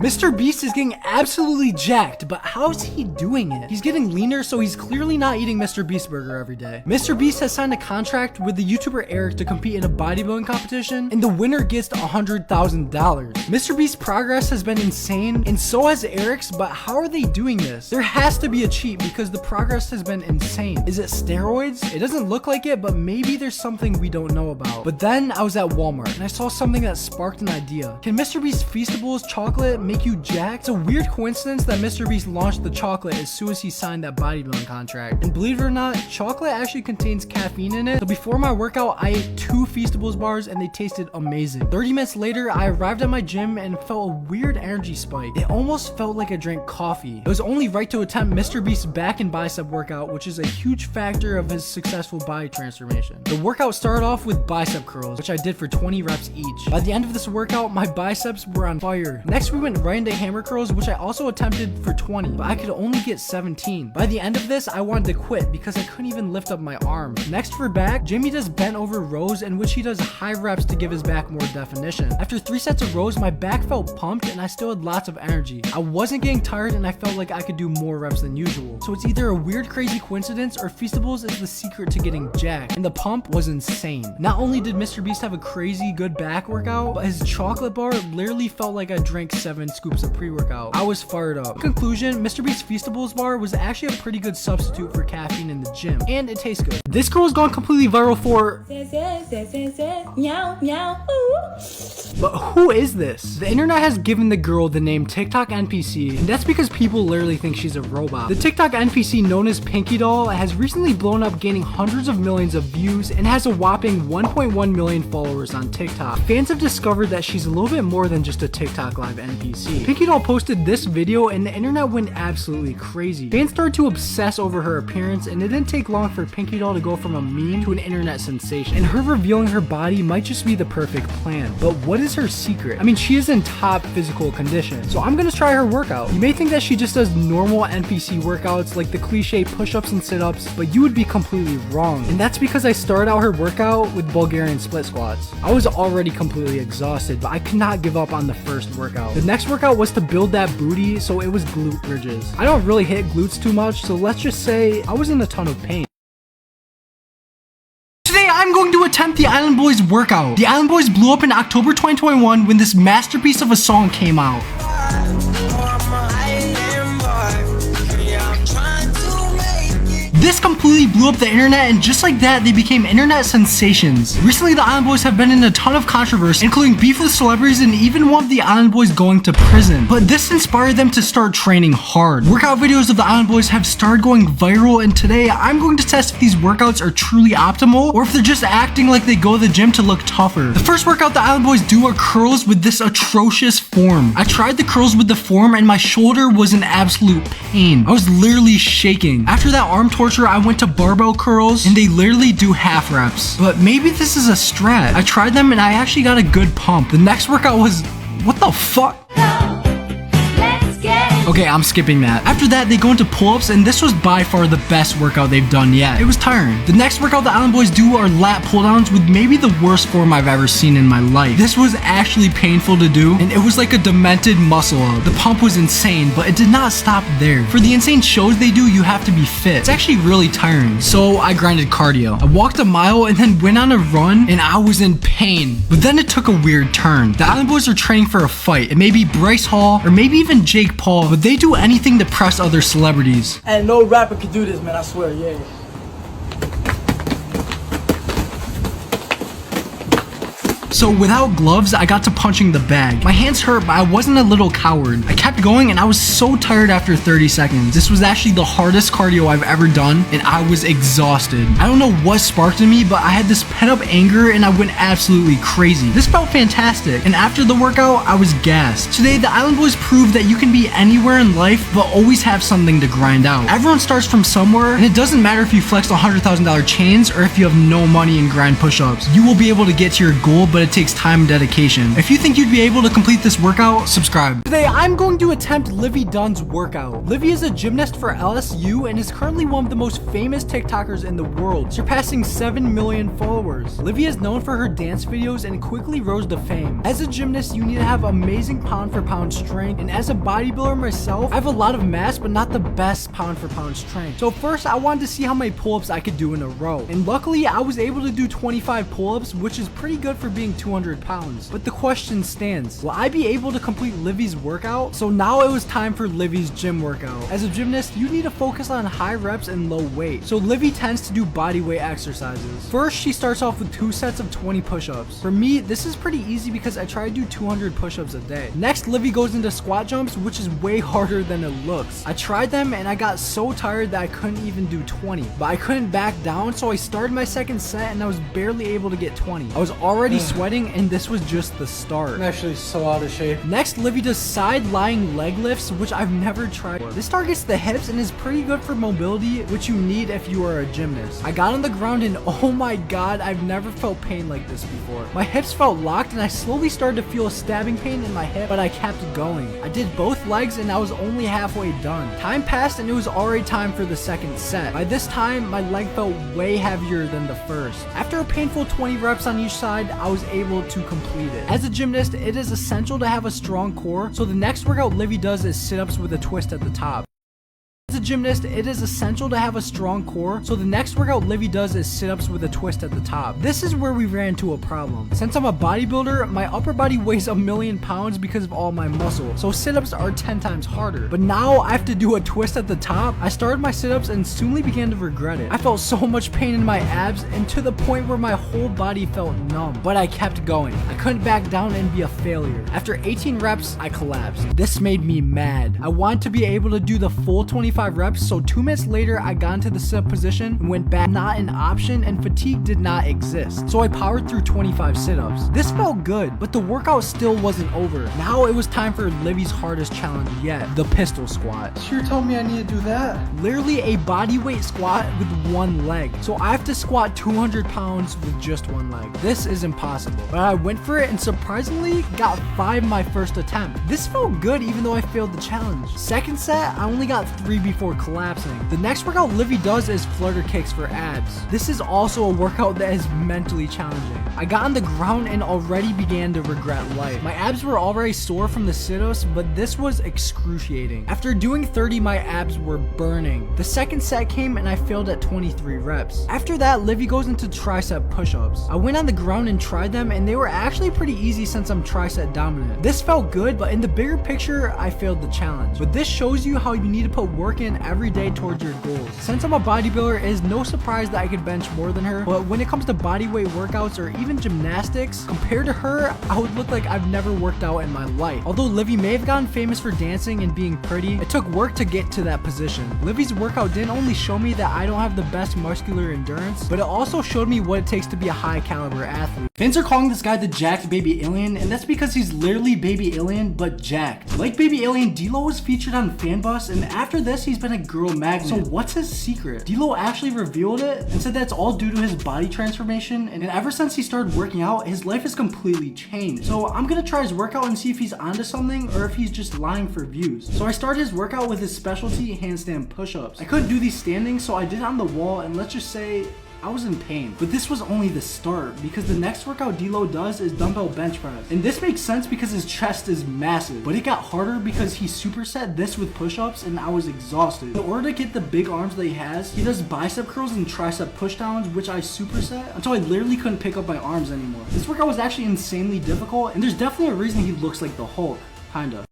Mr. Beast is getting absolutely jacked, but how is he doing it? He's getting leaner, so he's clearly not eating Mr. Beast burger every day. Mr. Beast has signed a contract with the YouTuber Eric to compete in a bodybuilding competition, and the winner gets $100,000. Mr. Beast's progress has been insane, and so has Eric's, but how are they doing this? There has to be a cheat because the progress has been insane. Is it steroids? It doesn't look like it, but maybe there's something we don't know about. But then I was at Walmart, and I saw something that sparked an idea. Can Mr. Beast Feastables chocolate make you jacked? It's a weird coincidence that Mr. Beast launched the chocolate as soon as he signed that bodybuilding contract. And believe it or not, chocolate actually contains caffeine in it. So before my workout, I ate 2 Feastables bars and they tasted amazing. 30 minutes later, I arrived at my gym and felt a weird energy spike. It almost felt like I drank coffee. It was only right to attempt Mr. Beast's back and bicep workout, which is a huge factor of his successful body transformation. The workout started off with bicep curls, which I did for 20 reps each. By the end of this workout, my biceps were on fire. Next, we went right into hammer curls, which I also attempted for 20, but I could only get 17. By the end of this, I wanted to quit because I couldn't even lift up my arms. Next for back, Jamie does bent over rows in which he does high reps to give his back more definition. After 3 sets of rows, my back felt pumped and I still had lots of energy. I wasn't getting tired and I felt like I could do more reps than usual. So it's either a weird crazy coincidence or Feastables is the secret to getting jacked. And the pump was insane. Not only did Mr. Beast have a crazy good back workout, but his chocolate bar literally felt like I drank 7 scoops of pre-workout. I was fired up. In conclusion, Mr. Beast's Feastables bar was actually a pretty good substitute for caffeine in the gym, and it tastes good. This girl has gone completely viral for but who is this? The internet has given the girl the name TikTok NPC, and that's because people literally think she's a robot. The TikTok NPC known as Pinky Doll has recently blown up, gaining hundreds of millions of views and has a whopping 1.1 million followers on TikTok. Fans have discovered that she's a little bit more than just a TikTok live NPC. Pinky Doll posted this video and the internet went absolutely crazy. Fans started to obsess over her appearance, and it didn't take long for Pinky Doll to go from a meme to an internet sensation. And her revealing her body might just be the perfect plan. But what is her secret? I mean, she is in top physical condition, so I'm gonna try her workout. You may think that she just does normal NPC workouts like the cliche push-ups and sit-ups, but you would be completely wrong. And that's because I started out her workout with Bulgarian split squats. I was already completely exhausted, but I could not give up on the first workout. The next workout was to build that booty, so it was glute bridges. I don't really hit glutes too much, so let's just say I was in a ton of pain. Today, I'm going to attempt the Island Boys workout. The Island Boys blew up in October 2021 when this masterpiece of a song came out. This completely blew up the internet, and just like that, they became internet sensations. Recently, the Island Boys have been in a ton of controversy, including beef with celebrities and even one of the Island Boys going to prison. But this inspired them to start training hard. Workout videos of the Island Boys have started going viral, and today, I'm going to test if these workouts are truly optimal or if they're just acting like they go to the gym to look tougher. The first workout the Island Boys do are curls with this atrocious form. I tried the curls with the form and my shoulder was in absolute pain. I was literally shaking. After that arm torture, I went to barbell curls and they literally do half reps. But maybe this is a strat. I tried them and I actually got a good pump. The next workout was, what the fuck? Okay, I'm skipping that. After that, they go into pull-ups, and this was by far the best workout they've done yet. It was tiring. The next workout the Island Boys do are lat pull-downs with maybe the worst form I've ever seen in my life. This was actually painful to do, and it was like a demented muscle up. The pump was insane, but it did not stop there. For the insane shows they do, you have to be fit. It's actually really tiring. So I grinded cardio. I walked a mile and then went on a run, and I was in pain. But then it took a weird turn. The Island Boys are training for a fight. It may be Bryce Hall or maybe even Jake Paul, but they do anything to press other celebrities. And no rapper could do this, man, I swear, yeah. So without gloves, I got to punching the bag. My hands hurt, but I wasn't a little coward. I kept going and I was so tired after 30 seconds. This was actually the hardest cardio I've ever done and I was exhausted. I don't know what sparked in me, but I had this pent up anger and I went absolutely crazy. This felt fantastic, and after the workout, I was gassed. Today, the Island Boys proved that you can be anywhere in life, but always have something to grind out. Everyone starts from somewhere, and it doesn't matter if you flex $100,000 chains or if you have no money and grind push-ups. You will be able to get to your goal, but but it takes time and dedication. If you think you'd be able to complete this workout, subscribe. Today, I'm going to attempt Livy Dunn's workout. Livy is a gymnast for LSU and is currently one of the most famous TikTokers in the world, surpassing 7 million followers. Livy is known for her dance videos and quickly rose to fame. As a gymnast, you need to have amazing pound for pound strength, and as a bodybuilder myself, I have a lot of mass, but not the best pound for pound strength. So first, I wanted to see how many pull-ups I could do in a row, and luckily, I was able to do 25 pull-ups, which is pretty good for being 200 pounds. But the question stands, will I be able to complete Livy's workout? So now it was time for Livy's gym workout. As a gymnast, you need to focus on high reps and low weight. So Livy tends to do body weight exercises. First, she starts off with 2 sets of 20 push-ups. For me, this is pretty easy because I try to do 200 push-ups a day. Next, Livy goes into squat jumps, which is way harder than it looks. I tried them and I got so tired that I couldn't even do 20, but I couldn't back down, so I started my second set and I was barely able to get 20. I was already sweating and this was just the start. I'm actually so out of shape. Next, Livy does side lying leg lifts, which I've never tried before. This targets the hips and is pretty good for mobility, which you need if you are a gymnast. I got on the ground and oh my god, I've never felt pain like this before. My hips felt locked and I slowly started to feel a stabbing pain in my hip, but I kept going. I did both legs and I was only halfway done. Time passed and it was already time for the second set. By this time, my leg felt way heavier than the first. After a painful 20 reps on each side, I was able to complete it. As a gymnast, it is essential to have a strong core, so the next workout Livy does is sit-ups with a twist at the top. As a gymnast, it is essential to have a strong core, so the next workout Livy does is sit-ups with a twist at the top. This is where we ran into a problem. Since I'm a bodybuilder, my upper body weighs 1,000,000 pounds because of all my muscle, so sit-ups are 10 times harder. But now I have to do a twist at the top. I started my sit-ups and soonly began to regret it. I felt so much pain in my abs and to the point where my whole body felt numb, but I kept going. I couldn't back down and be a failure. After 18 reps, I collapsed. This made me mad. I wanted to be able to do the full 25 reps, so 2 minutes later I got into the sit-up position and went back. Not an option, and fatigue did not exist, so I powered through 25 sit-ups. This felt good, but the workout still wasn't over. Now it was time for Livy's hardest challenge yet, the pistol squat. Sure told me I need to do that. Literally a body weight squat with one leg, so I have to squat 200 pounds with just one leg. This is impossible, but I went for it and surprisingly got 5 my first attempt. This felt good even though I failed the challenge. Second set, I only got 3 before collapsing. The next workout Livy does is flutter kicks for abs. This is also a workout that is mentally challenging. I got on the ground and already began to regret life. My abs were already sore from the sit-ups, but this was excruciating. After doing 30, my abs were burning. The second set came and I failed at 23 reps. After that, Livy goes into tricep push-ups. I went on the ground and tried them and they were actually pretty easy since I'm tricep dominant. This felt good, but in the bigger picture, I failed the challenge. But this shows you how you need to put work in every day towards your goals. Since I'm a bodybuilder, it is no surprise that I could bench more than her, but when it comes to bodyweight workouts or even gymnastics, compared to her, I would look like I've never worked out in my life. Although Livy may have gotten famous for dancing and being pretty, it took work to get to that position. Livy's workout didn't only show me that I don't have the best muscular endurance, but it also showed me what it takes to be a high caliber athlete. Fans are calling this guy the jacked baby alien, and that's because he's literally baby alien, but jacked. Like baby alien, D-Lo was featured on Fanbus, and after this, he's been a girl magnet. So what's his secret? D-Lo actually revealed it and said that's all due to his body transformation, and ever since he started working out, his life has completely changed. So I'm gonna try his workout and see if he's onto something or if he's just lying for views. So I started his workout with his specialty handstand push-ups. I couldn't do these standing, so I did it on the wall, and let's just say I was in pain. But this was only the start, because the next workout D-Lo does is dumbbell bench press. And this makes sense because his chest is massive, but it got harder because he superset this with push-ups and I was exhausted. In order to get the big arms that he has, he does bicep curls and tricep pushdowns, which I superset until I literally couldn't pick up my arms anymore. This workout was actually insanely difficult, and there's definitely a reason he looks like the Hulk, kinda.